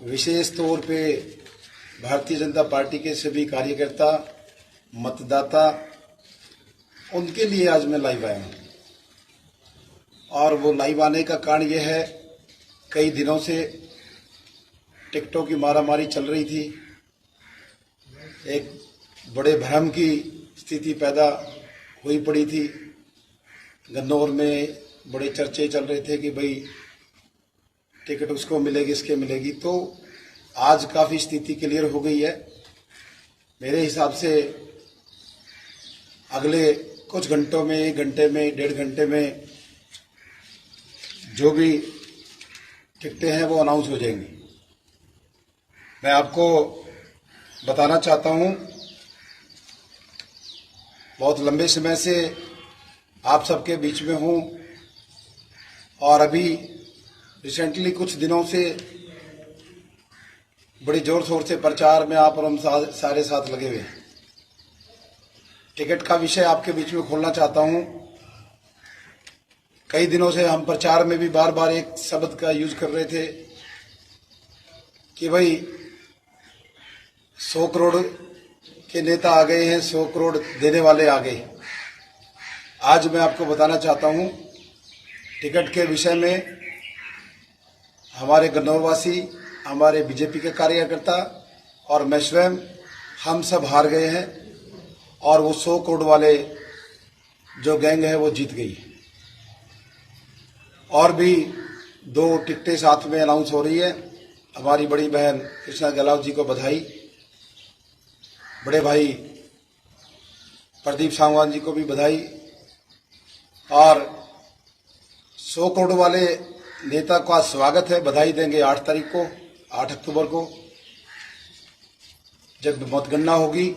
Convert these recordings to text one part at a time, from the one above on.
विशेष तौर पे भारतीय जनता पार्टी के सभी कार्यकर्ता, मतदाता, उनके लिए आज मैं लाइव आया हूं। और वो लाइव आने का कारण यह है, कई दिनों से टिकटों की मारामारी चल रही थी। एक बड़े भ्रम की स्थिति पैदा हुई पड़ी थी। गन्नौर में बड़े चर्चे चल रहे थे कि भाई टिकट उसको मिलेगी, इसके मिलेगी। तो आज काफ़ी स्थिति क्लियर हो गई है। मेरे हिसाब से अगले कुछ घंटों में, 1 घंटे में, 1.5 घंटे में जो भी टिकटें हैं वो अनाउंस हो जाएंगी। मैं आपको बताना चाहता हूं, बहुत लंबे समय से आप सबके बीच में हूं और अभी रिसेंटली कुछ दिनों से बड़ी जोर शोर से प्रचार में आप और हम सारे साथ लगे हुए हैं। टिकट का विषय आपके बीच में खोलना चाहता हूं। कई दिनों से हम प्रचार में भी बार बार एक शब्द का यूज कर रहे थे कि भाई 100 करोड़ के नेता आ गए हैं, 100 करोड़ देने वाले आ गए। आज मैं आपको बताना चाहता हूं टिकट के विषय में। हमारे गन्नौरवासी, हमारे बीजेपी के कार्यकर्ता और मैं स्वयं, हम सब हार गए हैं और वो 100 करोड़ वाले जो गैंग है वो जीत गई। और भी 2 टिकटें साथ में अनाउंस हो रही है। हमारी बड़ी बहन कृष्णा गहलोत जी को बधाई, बड़े भाई प्रदीप सांगवान जी को भी बधाई। और 100 करोड़ वाले नेता का स्वागत है, बधाई देंगे 8 तारीख को, 8 अक्टूबर को जब मतगणना होगी।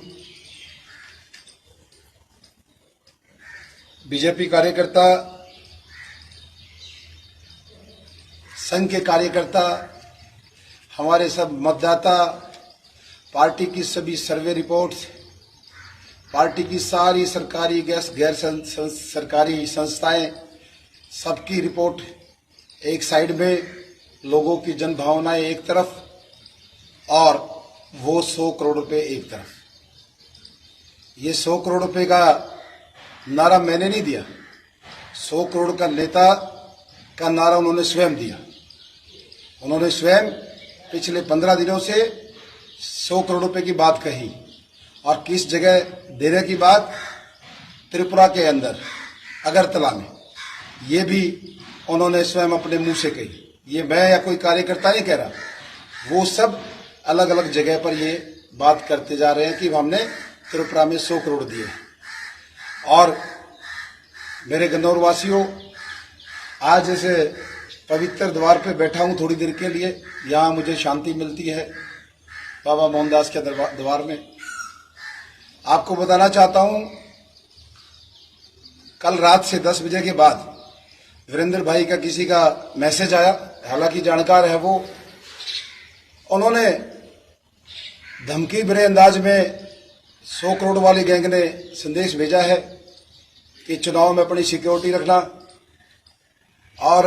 बीजेपी कार्यकर्ता, संघ के कार्यकर्ता, हमारे सब मतदाता, पार्टी की सभी सर्वे रिपोर्ट्स, पार्टी की सारी सरकारी गैर सरकारी संस्थाएं, सबकी रिपोर्ट एक साइड में, लोगों की जन भावनाएं एक तरफ और वो 100 करोड़ रुपए एक तरफ। ये 100 करोड़ रुपए का नारा मैंने नहीं दिया, 100 करोड़ का नेता का नारा उन्होंने स्वयं दिया। उन्होंने स्वयं पिछले 15 दिनों से 100 करोड़ रुपए की बात कही। और किस जगह देने की बात? त्रिपुरा के अंदर, अगरतला में। ये भी उन्होंने स्वयं अपने मुंह से कही। ये मैं या कोई कार्यकर्ता नहीं कह रहा, वो सब अलग अलग जगह पर ये बात करते जा रहे हैं कि हमने त्रिपुरा में 100 करोड़ दिए। और मेरे गन्नौर वासियों, आज ऐसे पवित्र द्वार पे बैठा हूं थोड़ी देर के लिए, यहाँ मुझे शांति मिलती है बाबा मोहनदास के द्वार में। आपको बताना चाहता हूं, कल रात से 10 बजे के बाद वीरेंद्र भाई का किसी का मैसेज आया, हालांकि जानकार है वो। उन्होंने धमकी भरे अंदाज में 100 करोड़ वाले गैंग ने संदेश भेजा है कि चुनाव में अपनी सिक्योरिटी रखना और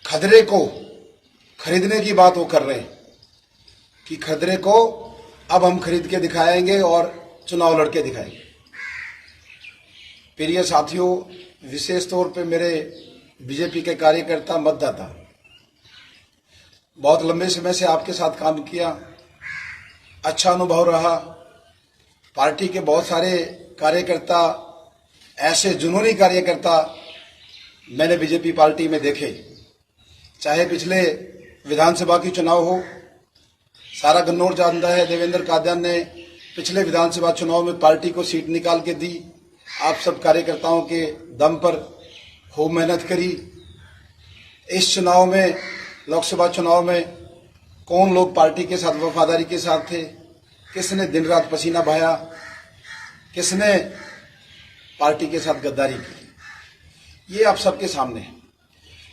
खदरे को खरीदने की बात वो कर रहे हैं कि खदरे को अब हम खरीद के दिखाएंगे और चुनाव लड़के दिखाएंगे। प्रिय साथियों, विशेष तौर पे मेरे बीजेपी के कार्यकर्ता, मतदाता, बहुत लंबे समय से आपके साथ काम किया, अच्छा अनुभव रहा। पार्टी के बहुत सारे कार्यकर्ता, ऐसे जुनूनी कार्यकर्ता मैंने बीजेपी पार्टी में देखे। चाहे पिछले विधानसभा की चुनाव हो, सारा गन्नौर जानता है, देवेंद्र कादियान ने पिछले विधानसभा चुनाव में पार्टी को सीट निकाल के दी। आप सब कार्यकर्ताओं के दम पर खूब मेहनत करी। इस चुनाव में, लोकसभा चुनाव में, कौन लोग पार्टी के साथ वफादारी के साथ थे, किसने दिन रात पसीना बहाया, किसने पार्टी के साथ गद्दारी की, ये आप सबके सामने है।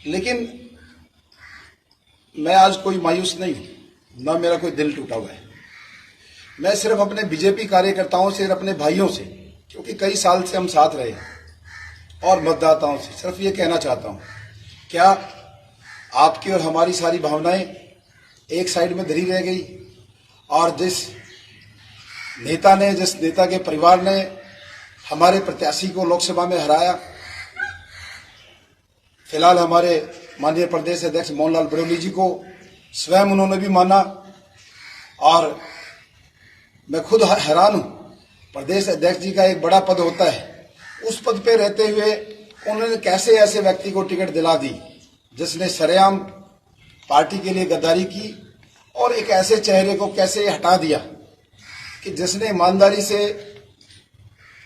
लेकिन मैं आज कोई मायूस नहीं हूं, न मेरा कोई दिल टूटा हुआ है। मैं सिर्फ अपने बीजेपी कार्यकर्ताओं से, अपने भाइयों से, क्योंकि कई साल से हम साथ रहे, और मतदाताओं से सिर्फ ये कहना चाहता हूं, क्या आपकी और हमारी सारी भावनाएं एक साइड में धरी रह गई। और जिस नेता के परिवार ने हमारे प्रत्याशी को लोकसभा में हराया, फिलहाल हमारे माननीय प्रदेश अध्यक्ष मोहनलाल बड़ौली जी को स्वयं उन्होंने भी माना, और मैं खुद हैरान हूं। प्रदेश अध्यक्ष जी का एक बड़ा पद होता है, उस पद पे रहते हुए उन्होंने कैसे ऐसे व्यक्ति को टिकट दिला दी जिसने सरेआम पार्टी के लिए गद्दारी की, और एक ऐसे चेहरे को कैसे हटा दिया कि जिसने ईमानदारी से,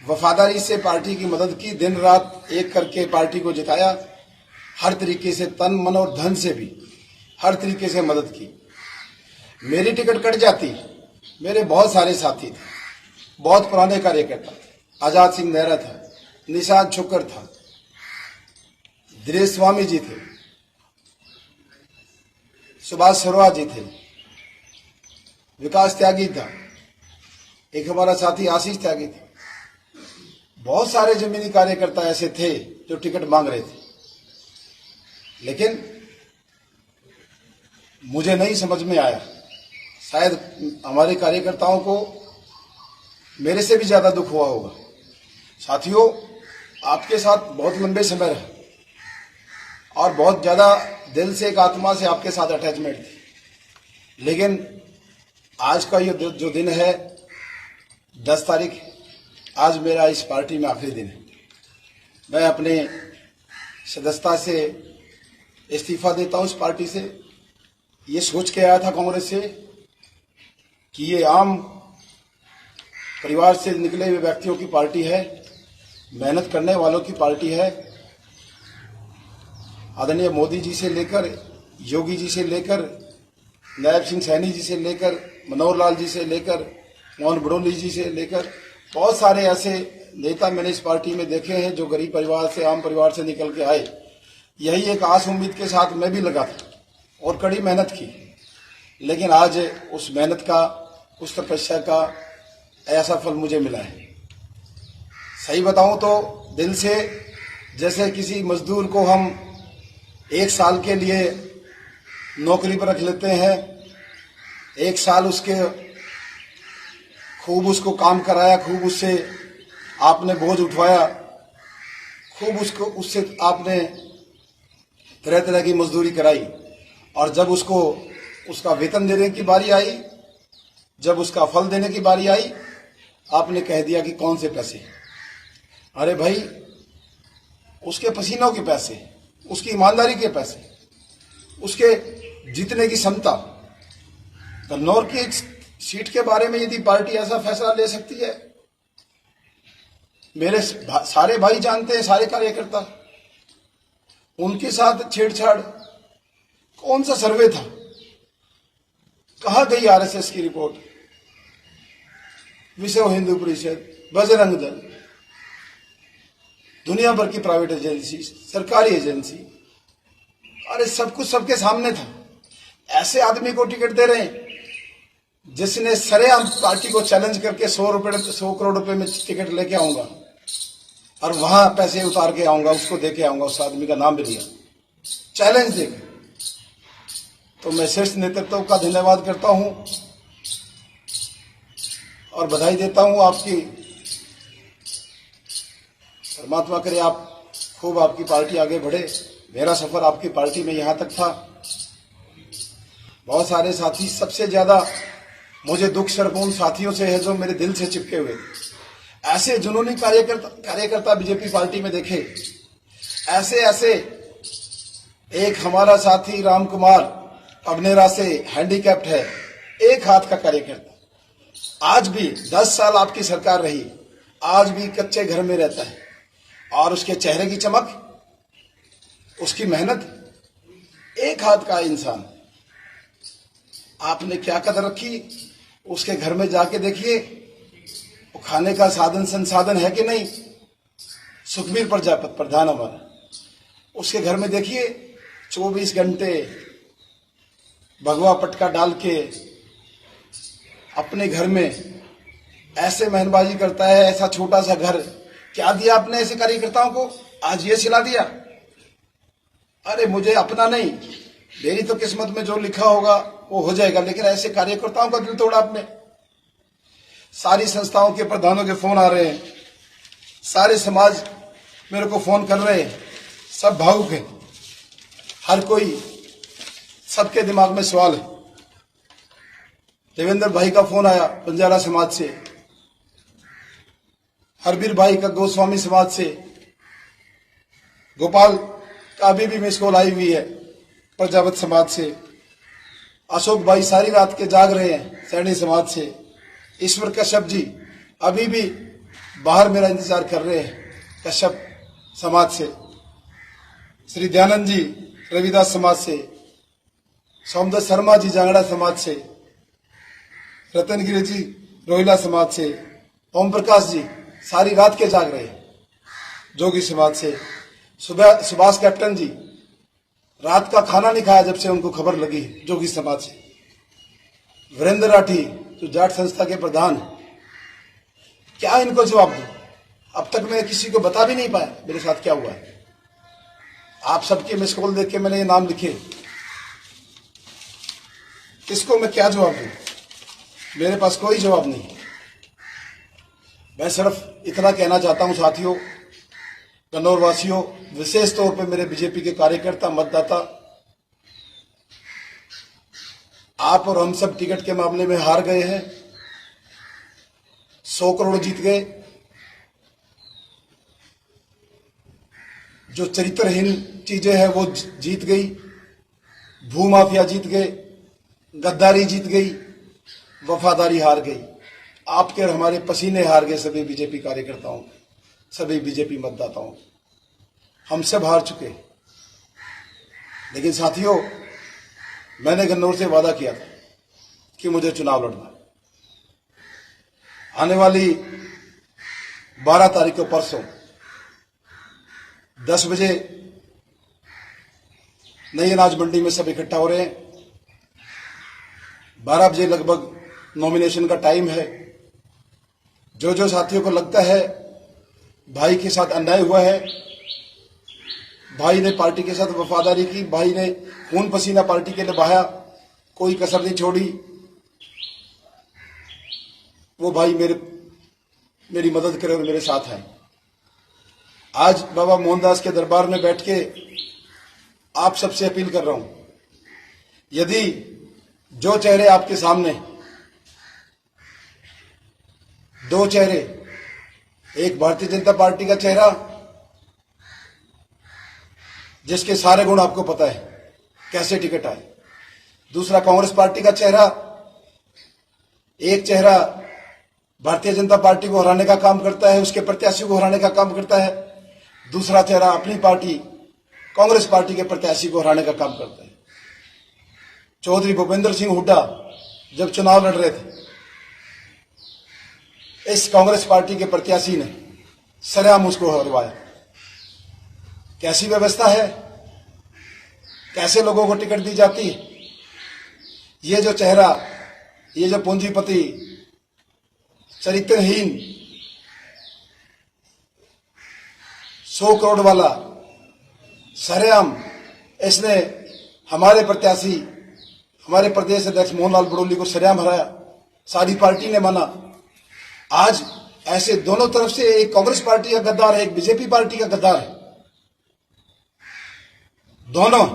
वफादारी से पार्टी की मदद की, दिन रात एक करके पार्टी को जिताया, हर तरीके से तन मन और धन से भी हर तरीके से मदद की। मेरी टिकट कट जाती, मेरे बहुत सारे साथी थे, बहुत पुराने कार्यकर्ता थे। आजाद सिंह नेहरा था, निशांत छुक्कर था, दिनेश स्वामी जी थे, सुभाष सरवा जी थे, विकास त्यागी था, एक हमारा साथी आशीष त्यागी था। बहुत सारे जमीनी कार्यकर्ता ऐसे थे जो टिकट मांग रहे थे, लेकिन मुझे नहीं समझ में आया। शायद हमारे कार्यकर्ताओं को मेरे से भी ज्यादा दुख हुआ होगा। साथियों, आपके साथ बहुत लंबे समय रहा और बहुत ज्यादा दिल से, एक आत्मा से आपके साथ अटैचमेंट थी, लेकिन आज का ये जो दिन है 10 तारीख, आज मेरा इस पार्टी में आखिरी दिन है। मैं अपने सदस्यता से इस्तीफा देता हूं इस पार्टी से। ये सोच के आया था कांग्रेस से कि ये आम परिवार से निकले हुए व्यक्तियों की पार्टी है, मेहनत करने वालों की पार्टी है। आदरणीय मोदी जी से लेकर, योगी जी से लेकर, नायब सिंह सैनी जी से लेकर, मनोहर लाल जी से लेकर, मोहन बड़ौली जी से लेकर, बहुत सारे ऐसे नेता मैंने इस पार्टी में देखे हैं जो गरीब परिवार से, आम परिवार से निकल के आए। यही एक आस उम्मीद के साथ मैं भी लगा था और कड़ी मेहनत की, लेकिन आज उस मेहनत का, उस तपस्या का ऐसा फल मुझे मिला है। सही बताऊं तो दिल से, जैसे किसी मजदूर को हम 1 साल के लिए नौकरी पर रख लेते हैं, 1 साल खूब उसको काम कराया, खूब उससे आपने बोझ उठवाया, खूब उससे आपने तरह तरह की मजदूरी कराई, और जब उसको उसका वेतन देने की बारी आई, जब उसका फल देने की बारी आई, आपने कह दिया कि कौन से पैसे। अरे भाई, उसके पसीनों के पैसे, उसकी ईमानदारी के पैसे, उसके जीतने की क्षमता। कन्नौर की सीट के बारे में यदि पार्टी ऐसा फैसला ले सकती है, मेरे सारे भाई जानते हैं, सारे कार्यकर्ता, उनके साथ छेड़छाड़, कौन सा सर्वे था, कहां गई आरएसएस की रिपोर्ट, विश्व हिंदू परिषद, बजरंग दल, दुनिया भर की प्राइवेट एजेंसी, सरकारी एजेंसी, अरे सब कुछ सबके सामने था। ऐसे आदमी को टिकट दे रहे हैं जिसने सरेआम पार्टी को चैलेंज करके 100 करोड़ रुपए में टिकट लेके आऊंगा और वहां पैसे उतार के आऊंगा, उसको दे के आऊंगा, उस आदमी का नाम भी लिया, चैलेंज देके। तो मैं शीर्ष नेतृत्व का धन्यवाद करता हूं और बधाई देता हूं आपकी। परमात्मा करे आप खूब, आपकी पार्टी आगे बढ़े। मेरा सफर आपकी पार्टी में यहां तक था। बहुत सारे साथी, सबसे ज्यादा मुझे दुख सिर्फ उन साथियों से है जो मेरे दिल से चिपके हुए। ऐसे जुनूनी कार्यकर्ता बीजेपी पार्टी में देखे, ऐसे एक हमारा साथी राम कुमार अबनेरा से हैंडीकैप्ड है, एक हाथ का कार्यकर्ता, आज भी 10 साल आपकी सरकार रही, आज भी कच्चे घर में रहता है, और उसके चेहरे की चमक, उसकी मेहनत, एक हाथ का इंसान। आपने क्या कदर रखी, उसके घर में जाके देखिए, वो खाने का साधन संसाधन है कि नहीं। सुखबीर प्रधान हमारा, उसके घर में देखिए 24 घंटे भगवा पटका डाल के अपने घर में ऐसे मेहनबाजी करता है। ऐसा छोटा सा घर क्या दिया आपने ऐसे कार्यकर्ताओं को, आज ये सिला दिया। अरे मुझे अपना नहीं, मेरी तो किस्मत में जो लिखा होगा वो हो जाएगा, लेकिन ऐसे कार्यकर्ताओं का दिल तोड़ा आपने। सारी संस्थाओं के प्रधानों के फोन आ रहे हैं, सारे समाज मेरे को फोन कर रहे हैं, सब भावुक हैं, हर कोई, सबके दिमाग में सवाल है। देवेंद्र भाई का फोन आया बंजारा समाज से, हरबीर भाई का गोस्वामी समाज से, गोपाल का अभी भी मिस कॉल आई हुई है प्रजापत समाज से, अशोक भाई सारी रात के जाग रहे हैं सैनी समाज से, ईश्वर कश्यप जी अभी भी बाहर मेरा इंतजार कर रहे हैं कश्यप समाज से, श्री दयानंद जी रविदास समाज से, सौमदत्त शर्मा जी जांगड़ा समाज से, रतनगिरी जी रोहिला समाज से, ओम प्रकाश जी सारी रात के जाग रहे हैं जोगी समाज से, सुभाष कैप्टन जी रात का खाना नहीं खाया जब से उनको खबर लगी जोगी समाज से, वीरेंद्र राठी जो जाट संस्था के प्रधान, क्या इनको जवाब दूं? अब तक मैं किसी को बता भी नहीं पाया मेरे साथ क्या हुआ है। आप सबके मिस कॉल देख के मैंने ये नाम लिखे, किसको मैं क्या जवाब दूं? मेरे पास कोई जवाब नहीं। मैं सिर्फ इतना कहना चाहता हूं साथियों, कन्नौर वासियों, विशेष तौर पे मेरे बीजेपी के कार्यकर्ता, मतदाता, आप और हम सब टिकट के मामले में हार गए हैं, 100 करोड़ जीत गए, जो चरित्रहीन चीजें हैं वो जीत गई, भूमाफिया जीत गए, गद्दारी जीत गई, वफादारी हार गई, आपके और हमारे पसीने हार गए सभी बीजेपी कार्यकर्ताओं, सभी बीजेपी मतदाताओं, हम सब हार चुके। लेकिन साथियों, मैंने गन्नौर से वादा किया था कि मुझे चुनाव लड़ना। आने वाली 12 तारीख को परसों 10 बजे नई अनाज मंडी में सब इकट्ठा हो रहे हैं। 12 बजे लगभग नॉमिनेशन का टाइम है। जो साथियों को लगता है भाई के साथ अन्याय हुआ है, भाई ने पार्टी के साथ वफादारी की, भाई ने खून पसीना पार्टी के लिए बहाया, कोई कसर नहीं छोड़ी, वो भाई मेरी मदद करे और मेरे साथ आए। आज बाबा मोहनदास के दरबार में बैठ के आप सबसे अपील कर रहा हूं, यदि जो चेहरे आपके सामने, 2 चेहरे, एक भारतीय जनता पार्टी का चेहरा जिसके सारे गुण आपको पता है कैसे टिकट आए, दूसरा कांग्रेस पार्टी का चेहरा, एक चेहरा भारतीय जनता पार्टी को हराने का काम करता है, उसके प्रत्याशी को हराने का काम करता है, दूसरा चेहरा अपनी पार्टी कांग्रेस पार्टी के प्रत्याशी को हराने का काम करता है। चौधरी भूपेंद्र सिंह हुड्डा जब चुनाव लड़ रहे थे, इस कांग्रेस पार्टी के प्रत्याशी ने सरेआम उसको हरवाया। कैसी व्यवस्था है, कैसे लोगों को टिकट दी जाती है? ये जो चेहरा, ये जो पूंजीपति, चरित्रहीन, 100 करोड़ वाला, सरेआम इसने हमारे प्रत्याशी, हमारे प्रदेश अध्यक्ष मोहनलाल बड़ोली को सरेआम हराया, सारी पार्टी ने माना। आज ऐसे दोनों तरफ से, एक कांग्रेस पार्टी का गद्दार है, एक बीजेपी पार्टी का गद्दार है, दोनों।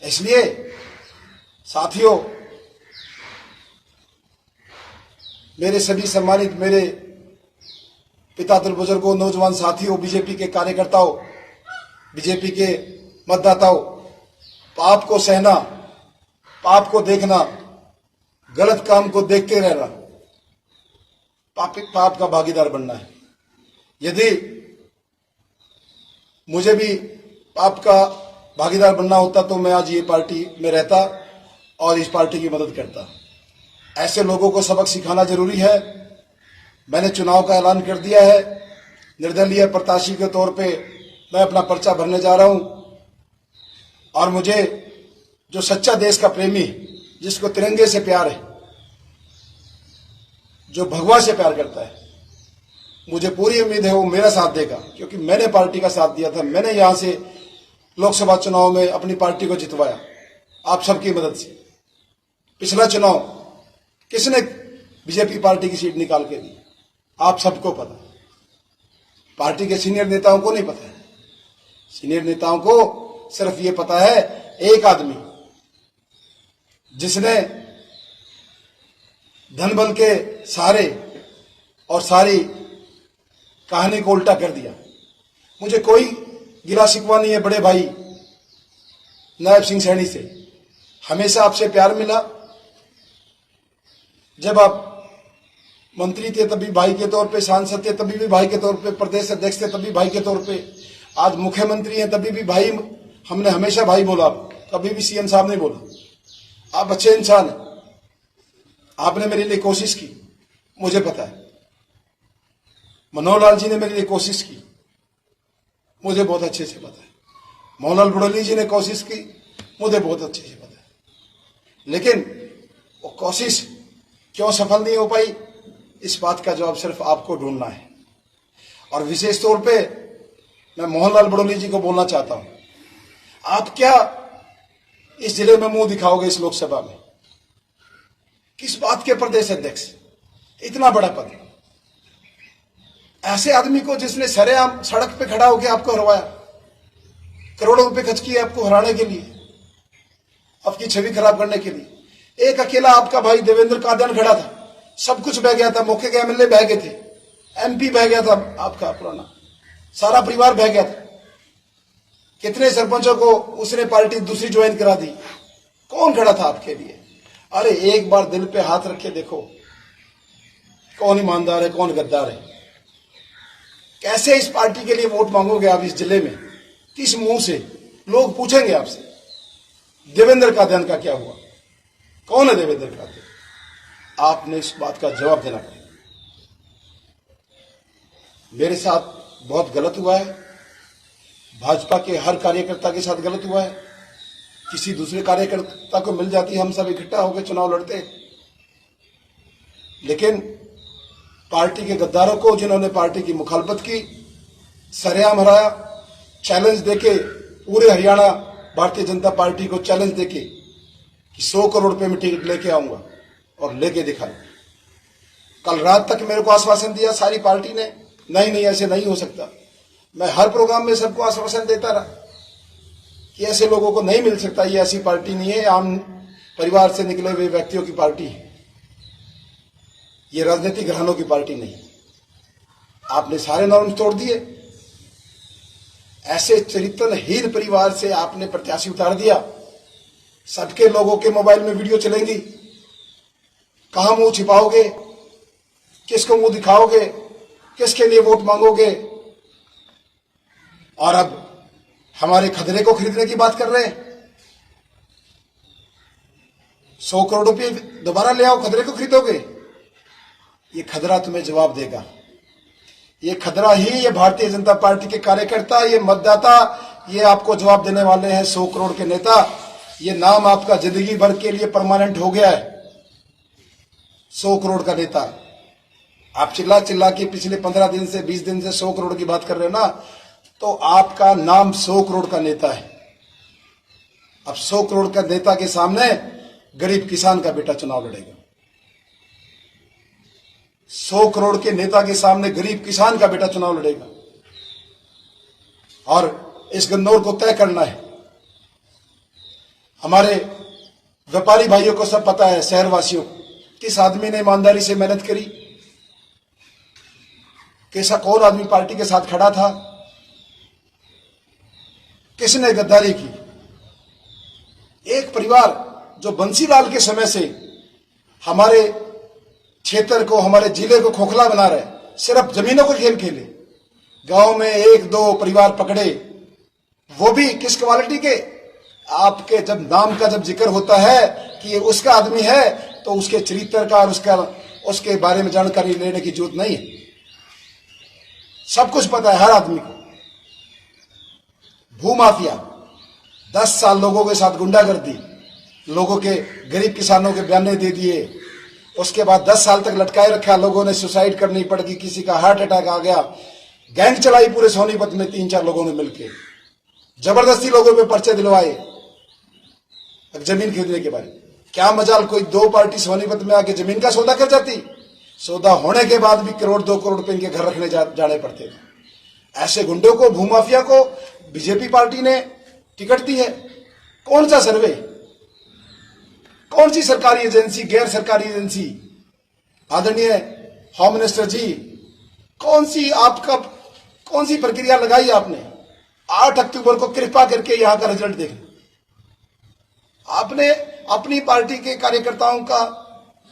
इसलिए साथियों, मेरे सभी सम्मानित, मेरे पितातुल बुजुर्गों, नौजवान साथियों, बीजेपी के कार्यकर्ताओं, बीजेपी के मतदाताओं, पाप को सहना, पाप को देखना, गलत काम को देखते रहना, पाप का भागीदार बनना है। यदि मुझे भी पाप का भागीदार बनना होता तो मैं आज ये पार्टी में रहता और इस पार्टी की मदद करता। ऐसे लोगों को सबक सिखाना जरूरी है। मैंने चुनाव का ऐलान कर दिया है, निर्दलीय प्रत्याशी के तौर पे मैं अपना पर्चा भरने जा रहा हूं, और मुझे जो सच्चा देश का प्रेमी, जिसको तिरंगे से प्यार है, जो भगवा से प्यार करता है, मुझे पूरी उम्मीद है वो मेरा साथ देगा, क्योंकि मैंने पार्टी का साथ दिया था। मैंने यहां से लोकसभा चुनाव में अपनी पार्टी को जितवाया, आप सबकी मदद से। पिछला चुनाव किसने बीजेपी पार्टी की सीट निकाल के दी, आप सबको पता। पार्टी के सीनियर नेताओं को नहीं पता है। सीनियर नेताओं को सिर्फ ये पता है, एक आदमी जिसने धन बल के सहारे और सारी कहानी को उल्टा कर दिया। मुझे कोई गिला शिकवा नहीं है बड़े भाई नायब सिंह सैनी से, हमेशा आपसे प्यार मिला। जब आप मंत्री थे तभी भाई के तौर पे, सांसद थे तभी भी भाई के तौर पे, प्रदेश अध्यक्ष थे तभी भाई के तौर पे, आज मुख्यमंत्री हैं तभी भी भाई, हमने हमेशा भाई बोला, कभी भी सीएम साहब नहीं बोला। आप अच्छे इंसान हैं, आपने मेरे लिए कोशिश की, मुझे पता है। मनोहर लाल जी ने मेरे लिए कोशिश की, मुझे बहुत अच्छे से पता है। मोहनलाल बुड़ौली जी ने कोशिश की, मुझे बहुत अच्छे से पता है। लेकिन वो कोशिश क्यों सफल नहीं हो पाई, इस बात का जवाब सिर्फ आपको ढूंढना है। और विशेष तौर पे मैं मोहनलाल बुड़ौली जी को बोलना चाहता हूं, आप क्या इस जिले में मुंह दिखाओगे इस लोकसभा में? किस बात के प्रदेश अध्यक्ष? इतना बड़ा पद, ऐसे आदमी को जिसने सरेआम सड़क पे खड़ा होकर आपको हरवाया, करोड़ों रुपए खर्च किए आपको हराने के लिए, आपकी छवि खराब करने के लिए। एक अकेला आपका भाई देवेंद्र कादियान खड़ा था, सब कुछ बह गया था, मौके के एमएलए बह गए थे, एमपी बह गया था, आपका पुराना सारा परिवार बह गया था। कितने सरपंचों को उसने पार्टी दूसरी ज्वाइन करा दी। कौन खड़ा था आपके लिए? अरे एक बार दिल पे हाथ रख के देखो, कौन ईमानदार है, कौन गद्दार है। कैसे इस पार्टी के लिए वोट मांगोगे आप इस जिले में? किस मुंह से? लोग पूछेंगे आपसे देवेंद्र कादियान का क्या हुआ, कौन है देवेंद्र कादियान? आपने इस बात का जवाब देना पड़ेगा। मेरे साथ बहुत गलत हुआ है, भाजपा के हर कार्यकर्ता के साथ गलत हुआ है। किसी दूसरे कार्यकर्ता को मिल जाती, हम सब इकट्ठा होकर चुनाव लड़ते। लेकिन पार्टी के गद्दारों को, जिन्होंने पार्टी की मुखालफत की, सरेआम हराया, चैलेंज देके पूरे हरियाणा भारतीय जनता पार्टी को चैलेंज देके कि 100 करोड़ रुपए में टिकट लेके आऊंगा, और लेके दिखाया। कल रात तक मेरे को आश्वासन दिया सारी पार्टी ने, नहीं नहीं ऐसे नहीं हो सकता। मैं हर प्रोग्राम में सबको आश्वासन देता रहा कि ऐसे लोगों को नहीं मिल सकता, ये ऐसी पार्टी नहीं है, आम परिवार से निकले हुए व्यक्तियों की पार्टी है, ये राजनीतिक घरानों की पार्टी नहीं। आपने सारे नॉर्म्स तोड़ दिए, ऐसे चरित्रहीन परिवार से आपने प्रत्याशी उतार दिया। सबके लोगों के मोबाइल में वीडियो चलेंगी, कहां मुंह छिपाओगे, किसको मुंह दिखाओगे, किसके लिए वोट मांगोगे? और अब हमारे खदरे को खरीदने की बात कर रहे हैं। 100 करोड़ रुपए दोबारा ले आओ, खदरे को खरीदोगे? ये खदरा तुम्हें जवाब देगा। ये खदरा ही, ये भारतीय जनता पार्टी के कार्यकर्ता, ये मतदाता, ये आपको जवाब देने वाले हैं। 100 करोड़ के नेता, ये नाम आपका जिंदगी भर के लिए परमानेंट हो गया है, 100 करोड़ का नेता। आप चिल्ला चिल्ला के पिछले 15 दिन से 20 दिन से 100 करोड़ की बात कर रहे हो ना, तो आपका नाम 100 करोड़ का नेता है। अब 100 करोड़ का नेता के सामने गरीब किसान का बेटा चुनाव लड़ेगा। 100 करोड़ के नेता के सामने गरीब किसान का बेटा चुनाव लड़ेगा। और इस गंदौर को तय करना है। हमारे व्यापारी भाइयों को सब पता है, शहरवासियों, किस आदमी ने ईमानदारी से मेहनत करी, कैसा कौन आदमी पार्टी के साथ खड़ा था, किसने गद्दारी की। एक परिवार जो बंसीलाल के समय से हमारे क्षेत्र को, हमारे जिले को खोखला बना रहे, सिर्फ जमीनों को खेल खेले। गांव में 1-2 परिवार पकड़े, वो भी किस क्वालिटी के? आपके जब नाम का जब जिक्र होता है कि ये उसका आदमी है, तो उसके चरित्र का और उसके बारे में जानकारी लेने की जरूरत नहीं है। सब कुछ पता है हर आदमी को। भूमाफिया 10 साल लोगों के साथ गुंडागर्दी, लोगों के, गरीब किसानों के बयाने दे दिए, उसके बाद 10 साल तक लटकाए रखा। लोगों ने सुसाइड करनी पड़ गई, किसी का हार्ट अटैक आ गया, गैंग चलाई पूरे सोनीपत में 3-4 लोगों ने मिलकर, जबरदस्ती लोगों पे पर्चे दिलवाए। जमीन खरीदने के बारे में। क्या मजाल कोई दो पार्टी सोनीपत में आके जमीन का सौदा कर जाती? सौदा होने के बाद भी करोड़ 2 करोड़ रुपए इनके घर रखने जाने पड़ते थे। ऐसे गुंडों को, भूमाफिया को बीजेपी पार्टी ने टिकट दी है। कौन सा सर्वे, कौन सी सरकारी एजेंसी, गैर सरकारी एजेंसी? आदरणीय होम मिनिस्टर जी, कौन सी प्रक्रिया लगाई आपने? 8 अक्टूबर को कृपा करके यहां का रिजल्ट देखें। आपने अपनी पार्टी के कार्यकर्ताओं का,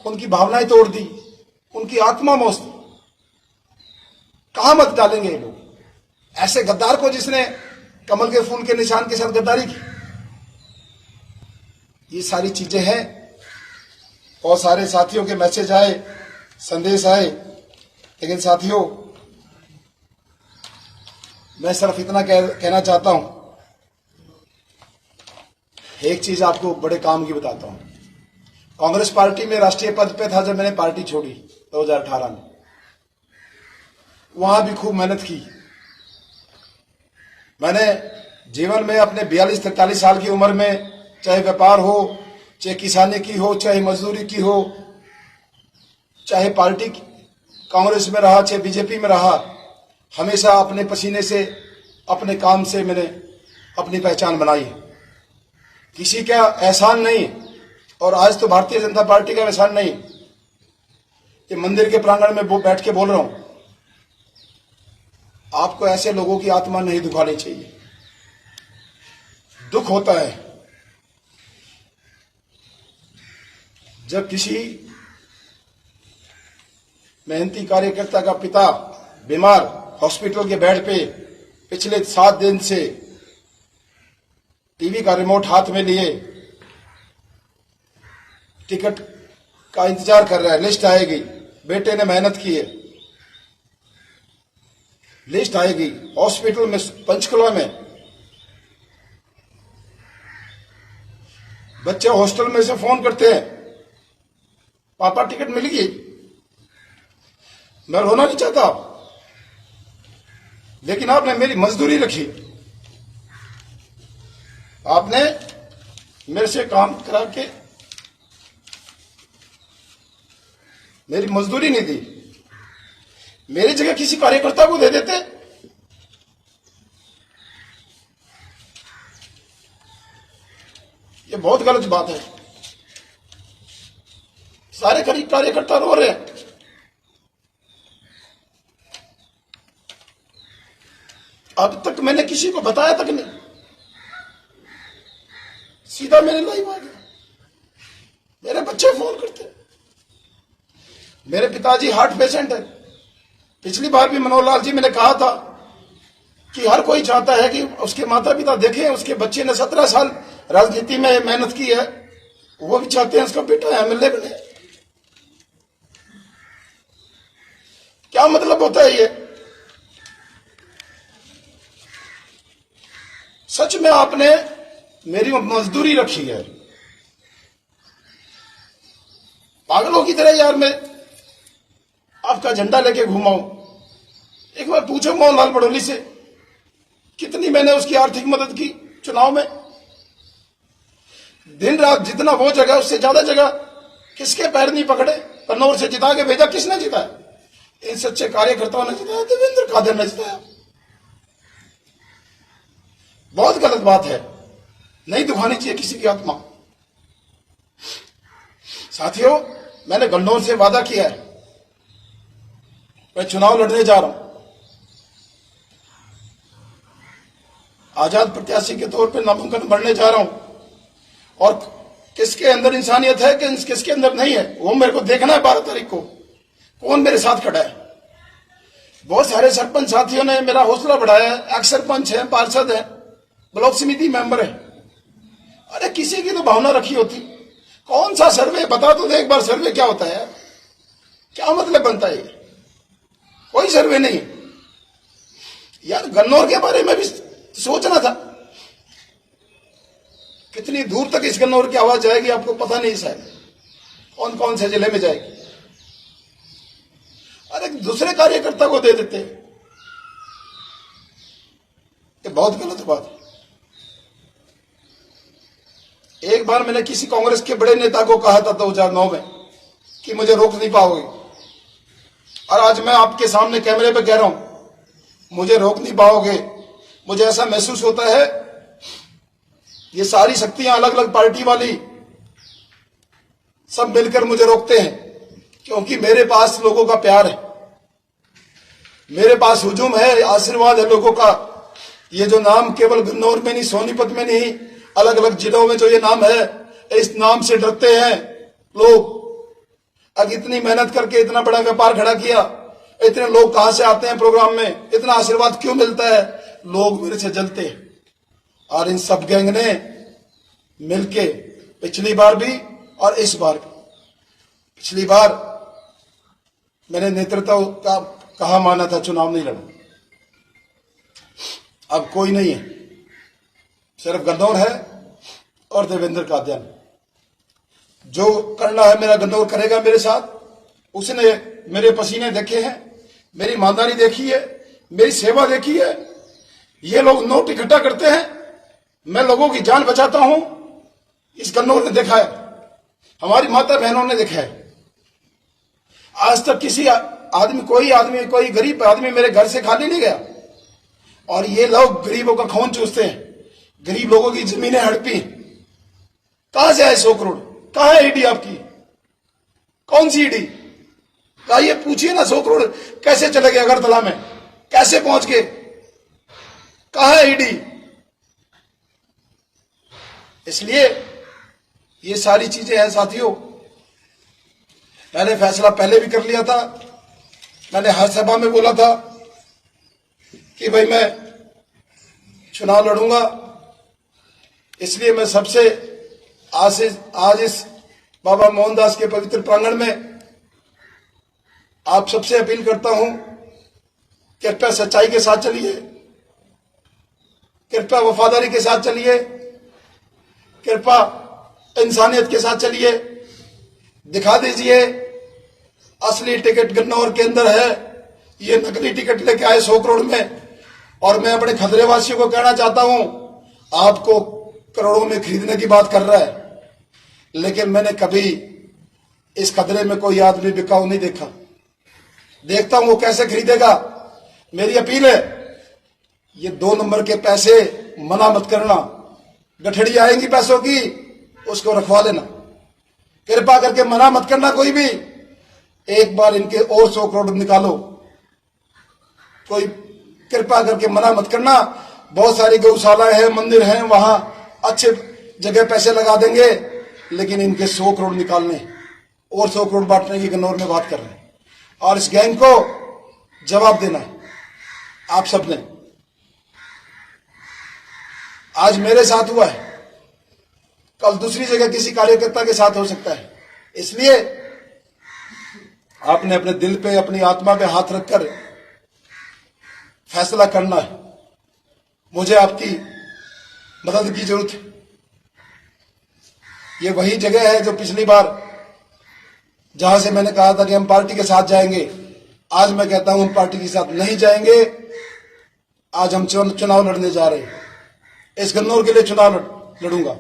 उनकी भावनाएं तोड़ दी, उनकी आत्मा मौस दी। कहां मत डालेंगे ये लोग? ऐसे गद्दार को जिसने कमल के फूल के निशान के साथ गद्दारी की। ये सारी चीजें हैं। और सारे साथियों के मैसेज आए, संदेश आए, लेकिन साथियों मैं सिर्फ इतना कहना चाहता हूं। एक चीज आपको बड़े काम की बताता हूं। कांग्रेस पार्टी में राष्ट्रीय पद पे था जब मैंने पार्टी छोड़ी 2018 में। वहां भी खूब मेहनत की मैंने। जीवन में अपने 42-43 साल की उम्र में, चाहे व्यापार हो, चाहे किसानी की हो, चाहे मजदूरी की हो, चाहे पार्टी कांग्रेस में रहा, चाहे बीजेपी में रहा, हमेशा अपने पसीने से, अपने काम से मैंने अपनी पहचान बनाई है। किसी का एहसान नहीं, और आज तो भारतीय जनता पार्टी का एहसान नहीं। ये मंदिर के प्रांगण में बैठ के बोल रहा हूं, आपको ऐसे लोगों की आत्मा नहीं दुखानी चाहिए। दुख होता है जब किसी मेहनती कार्यकर्ता का पिता बीमार हॉस्पिटल के बेड पे पिछले 7 दिन से टीवी का रिमोट हाथ में लिए टिकट का इंतजार कर रहा है। लिस्ट आएगी, बेटे ने मेहनत की है, लिस्ट आएगी। हॉस्पिटल में, पंचकुला में बच्चे हॉस्टल में से फोन करते हैं, पापा टिकट मिल गई। मैं रोना नहीं चाहता, लेकिन आपने मेरी मजदूरी रखी, आपने मेरे से काम करा के मेरी मजदूरी नहीं दी। मेरी जगह किसी कार्यकर्ता को दे देते। ये बहुत गलत बात है। सारे कार्यकर्ता रो रहे हैं। अब तक मैंने किसी को बताया तक नहीं, सीधा मेरे लाइव आ गया। मेरे बच्चे फोन करते, मेरे पिताजी हार्ट पेशेंट है। पिछली बार भी मनोहर लाल जी मैंने कहा था कि हर कोई चाहता है कि उसके माता पिता देखें, उसके बच्चे ने 17 साल राजनीति में मेहनत की है, वो भी चाहते हैं उसका बेटा एमएलए बने। क्या मतलब होता है ये? सच में आपने मेरी मजदूरी रखी है। पागलों की तरह यार मैं आपका झंडा लेके घूमाऊं। एक बार पूछो मोहनलाल बड़ोली से, कितनी मैंने उसकी आर्थिक मदद की चुनाव में। दिन रात जितना वो जगह, उससे ज्यादा जगह किसके पैर नहीं पकड़े। कन्नौर से जिता के भेजा, किसने जिताया? इन सच्चे कार्यकर्ताओं ने जिताया, देवेंद्र कादर ने जिताया। बहुत गलत बात है, नहीं दुखानी चाहिए किसी की आत्मा। साथियों, मैंने गन्नौर से वादा किया है, मैं चुनाव लड़ने जा रहा हूं। आजाद प्रत्याशी के तौर पे नामांकन भरने जा रहा हूं, और किसके अंदर इंसानियत है कि किसके अंदर नहीं है, वो मेरे को देखना है 12 तारीख को। कौन मेरे साथ खड़ा है? बहुत सारे सरपंच साथियों ने मेरा हौसला बढ़ाया है। एक्स सरपंच है, पार्षद है, ब्लॉक समिति मेंबर है। अरे किसी की तो भावना रखी होती। कौन सा सर्वे बता तो दे एक बार, सर्वे क्या होता है? क्या मतलब बनता है? कोई सर्वे नहीं यार। गन्नौर के बारे में भी सोचना था। कितनी दूर तक इस गन्नौर की आवाज जाएगी आपको पता नहीं शायद, कौन कौन से जिले में जाएगी। अरे दूसरे कार्यकर्ता को दे देते, ये बहुत गलत बात है। एक बार मैंने किसी कांग्रेस के बड़े नेता को कहा था 2009 में कि मुझे रोक नहीं पाओगे, और आज मैं आपके सामने कैमरे पे कह रहा हूं मुझे रोक नहीं पाओगे। मुझे ऐसा महसूस होता है ये सारी शक्तियां अलग अलग पार्टी वाली सब मिलकर मुझे रोकते हैं, क्योंकि मेरे पास लोगों का प्यार है, मेरे पास हुजूम है, आशीर्वाद है लोगों का। ये जो नाम केवल गन्नौर में नहीं, सोनीपत में नहीं, अलग अलग जिलों में जो ये नाम है, इस नाम से डरते हैं लोग। अब इतनी मेहनत करके इतना बड़ा व्यापार खड़ा किया, इतने लोग कहां से आते हैं प्रोग्राम में, इतना आशीर्वाद क्यों मिलता है? लोग मेरे से जलते हैं। और इन सब गैंग ने मिलके पिछली बार भी और इस बार भी, पिछली बार मैंने नेतृत्व का कहा माना था, चुनाव नहीं लड़ा। अब कोई नहीं है, सिर्फ गन्नौर है और देवेंद्र कादियान। जो करना है मेरा गन्नौर करेगा मेरे साथ। उसने मेरे पसीने देखे हैं, मेरी ईमानदारी देखी है, मेरी सेवा देखी है। ये लोग नोट इकट्ठा करते हैं, मैं लोगों की जान बचाता हूं, इस गन्नौर ने देखा है, हमारी माता बहनों ने देखा है। आज तक किसी आदमी कोई गरीब आदमी मेरे घर से खाली नहीं गया। और ये लोग गरीबों का खून चूसते हैं, गरीब लोगों की जमीनें हड़पी। कहां से आए 100 करोड़? कहां है ईडी आपकी? कौन सी ईडी? ये पूछिए ना, 100 करोड़ कैसे चले गए अगरतला में, कैसे पहुंच गए? कहां है ईडी? इसलिए ये सारी चीजें हैं साथियों। मैंने फैसला पहले भी कर लिया था, मैंने हर सभा में बोला था कि भाई मैं चुनाव लड़ूंगा। इसलिए मैं सबसे आज इस बाबा मोहनदास के पवित्र प्रांगण में आप सबसे अपील करता हूं, कृपया सच्चाई के साथ चलिए, कृपया वफादारी के साथ चलिए, कृपया इंसानियत के साथ चलिए। दिखा दीजिए असली टिकट गन्नौर के अंदर है, ये नकली टिकट लेके आए 100 करोड़ में। और मैं अपने खदरे वासियों को कहना चाहता हूं, आपको करोड़ों में खरीदने की बात कर रहा है, लेकिन मैंने कभी इस खदरे में कोई आदमी बिकाऊ नहीं देखा। देखता हूं वो कैसे खरीदेगा। मेरी अपील है, ये 2 नंबर के पैसे मना मत करना। गठड़ी आएंगी पैसों की, उसको रखवा लेना। कृपा करके मना मत करना कोई भी। एक बार इनके और 100 करोड़ निकालो, कोई कृपा करके मना मत करना। बहुत सारी गौशालाएं हैं, मंदिर हैं, वहां अच्छे जगह पैसे लगा देंगे, लेकिन इनके 100 करोड़ निकालने और 100 करोड़ बांटने की गन्नौर में बात कर रहे हैं। और इस गैंग को जवाब देना है आप सबने। आज मेरे साथ हुआ है, कल दूसरी जगह किसी कार्यकर्ता के साथ हो सकता है। इसलिए आपने अपने दिल पे, अपनी आत्मा पे हाथ रखकर फैसला करना है। मुझे आपकी मदद की जरूरत है। ये वही जगह है जो पिछली बार जहां से मैंने कहा था कि हम पार्टी के साथ जाएंगे, आज मैं कहता हूं हम पार्टी के साथ नहीं जाएंगे। आज हम चुनाव लड़ने जा रहे हैं। इस गन्नौर के लिए चुनाव लड़ूंगा,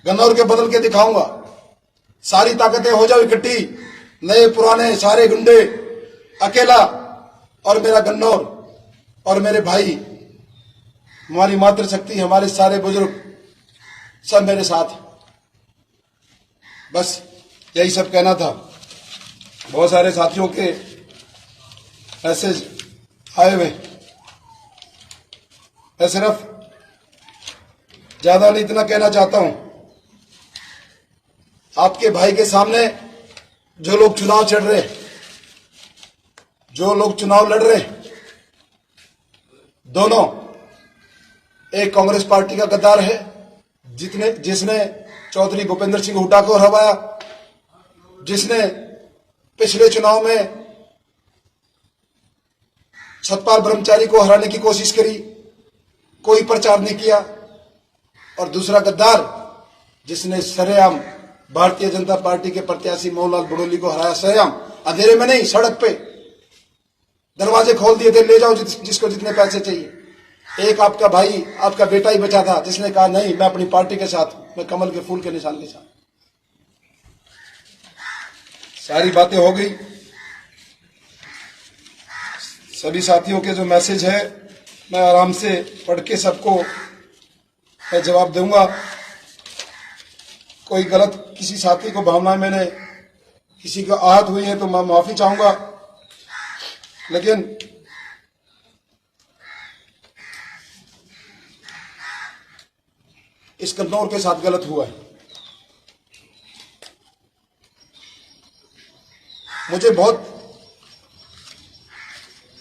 गन्नौर के बदल के दिखाऊंगा। सारी ताकतें हो जाओ इकट्ठी, नए पुराने सारे गुंडे, अकेला और मेरा गन्नौर और मेरे भाई, हमारी मातृशक्ति, हमारे सारे बुजुर्ग सब मेरे साथ। बस यही सब कहना था। बहुत सारे साथियों के मैसेज आए हुए, मैं सिर्फ ज्यादा नहीं इतना कहना चाहता हूं। आपके भाई के सामने जो लोग चुनाव लड़ रहे हैं, जो लोग चुनाव लड़ रहे हैं, दोनों एक कांग्रेस पार्टी का गद्दार है जिसने चौधरी भूपेंद्र सिंह हुड्डा को हराया, जिसने पिछले चुनाव में सतपाल ब्रह्मचारी को हराने की कोशिश करी, कोई प्रचार नहीं किया। और दूसरा गद्दार जिसने सरेआम भारतीय जनता पार्टी के प्रत्याशी मोहनलाल बड़ोली को हराया, सरेआम, अंधेरे में नहीं, सड़क पे दरवाजे खोल दिए थे, ले जाओ जिसको जितने पैसे चाहिए। एक आपका भाई, आपका बेटा ही बचा था जिसने कहा नहीं, मैं अपनी पार्टी के साथ हूं। मैं कमल के फूल के निशान के साथ। सारी बातें हो गई। सभी साथियों के जो मैसेज है मैं आराम से पढ़ के सबको मैं जवाब दूंगा। कोई गलत किसी साथी को भावना मैंने किसी को आहत हुई है तो मैं माफी चाहूंगा, लेकिन इस कन्नौर के साथ गलत हुआ है। मुझे बहुत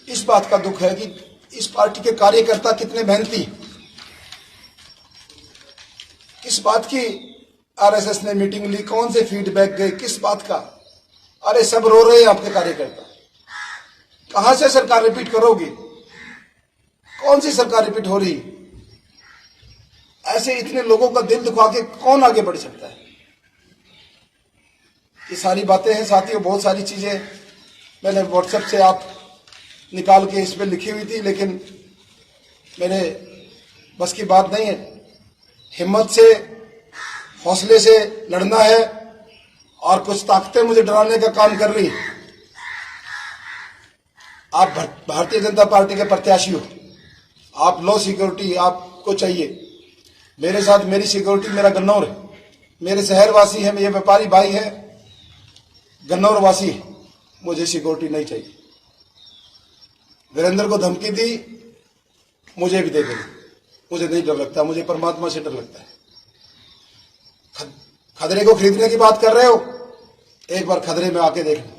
इस बात का दुख है कि इस पार्टी के कार्यकर्ता कितने मेहनती, किस बात की आरएसएस ने मीटिंग ली, कौन से फीडबैक गए, किस बात का। अरे सब रो रहे हैं आपके कार्यकर्ता। कहां से सरकार रिपीट करोगी? कौन सी सरकार रिपीट हो रही? ऐसे इतने लोगों का दिल दुखा के कौन आगे बढ़ सकता है? ये सारी बातें हैं साथियों। बहुत सारी चीजें मैंने व्हाट्सएप से आप निकाल के इस पे लिखी हुई थी, लेकिन मेरे बस की बात नहीं है। हिम्मत से, हौसले से लड़ना है और कुछ ताकतें मुझे डराने का काम कर रही हैं। आप भारतीय जनता पार्टी के प्रत्याशी हो, आप लो सिक्योरिटी आपको चाहिए। मेरे साथ मेरी सिक्योरिटी मेरा गन्नौर है, मेरे शहरवासी है, मेरे व्यापारी भाई है, गन्नौर वासी है। मुझे सिक्योरिटी नहीं चाहिए। वीरेंद्र को धमकी दी, मुझे भी दे देना। मुझे नहीं डर लगता, मुझे परमात्मा से डर लगता है। खदरे को खरीदने की बात कर रहे हो, एक बार खदरे में आके देखना,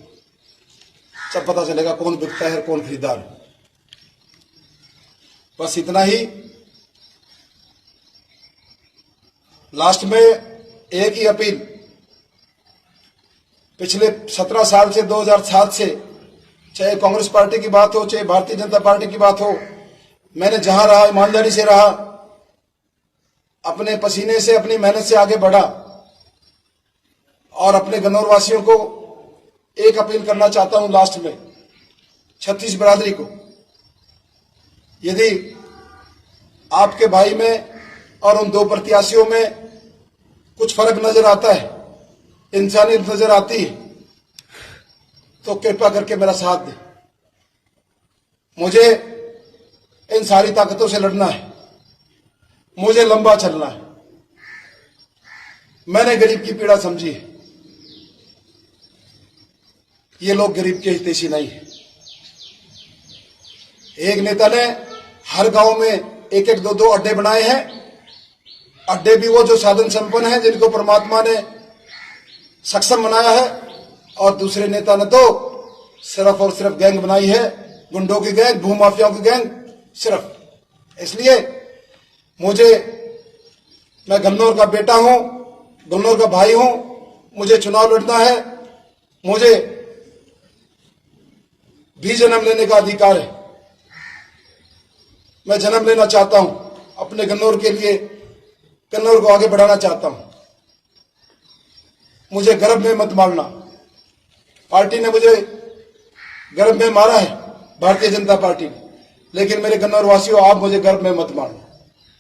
सब पता चलेगा कौन बिकता है कौन खरीदार है। बस इतना ही। लास्ट में एक ही अपील। पिछले 17 साल से 2007 से, चाहे कांग्रेस पार्टी की बात हो चाहे भारतीय जनता पार्टी की बात हो, मैंने जहां रहा ईमानदारी से रहा, अपने पसीने से अपनी मेहनत से आगे बढ़ा। और अपने गन्नौर वासियों को एक अपील करना चाहता हूं लास्ट में, छत्तीस बिरादरी को, यदि आपके भाई में और उन दो प्रत्याशियों में कुछ फर्क नजर आता है, इंसानियत नजर आती है, तो कृपा करके मेरा साथ दें। मुझे इन सारी ताकतों से लड़ना है, मुझे लंबा चलना है। मैंने गरीब की पीड़ा समझी है। ये लोग गरीब के हितैषी नहीं है। एक नेता ने हर गांव में एक एक दो दो अड्डे बनाए हैं। अड्डे भी वो जो साधन संपन्न हैं, जिनको परमात्मा ने सक्षम बनाया है, और दूसरे नेता ने तो सिर्फ और सिर्फ गैंग बनाई है, गुंडों की गैंग, भूमाफियाओं की गैंग सिर्फ। इसलिए मैं गन्नौर का बेटा हूं, गन्नौर का भाई हूं, मुझे चुनाव लड़ना है, मुझे भी जन्म लेने का अधिकार है। मैं जन्म लेना चाहता हूं अपने गन्नौर के लिए, गन्नौर को आगे बढ़ाना चाहता हूं। मुझे गर्भ में मत मारना। पार्टी ने मुझे गर्भ में मारा है, भारतीय जनता पार्टी ने, लेकिन मेरे गन्नौर वासियों, आप मुझे गर्भ में मत मारना।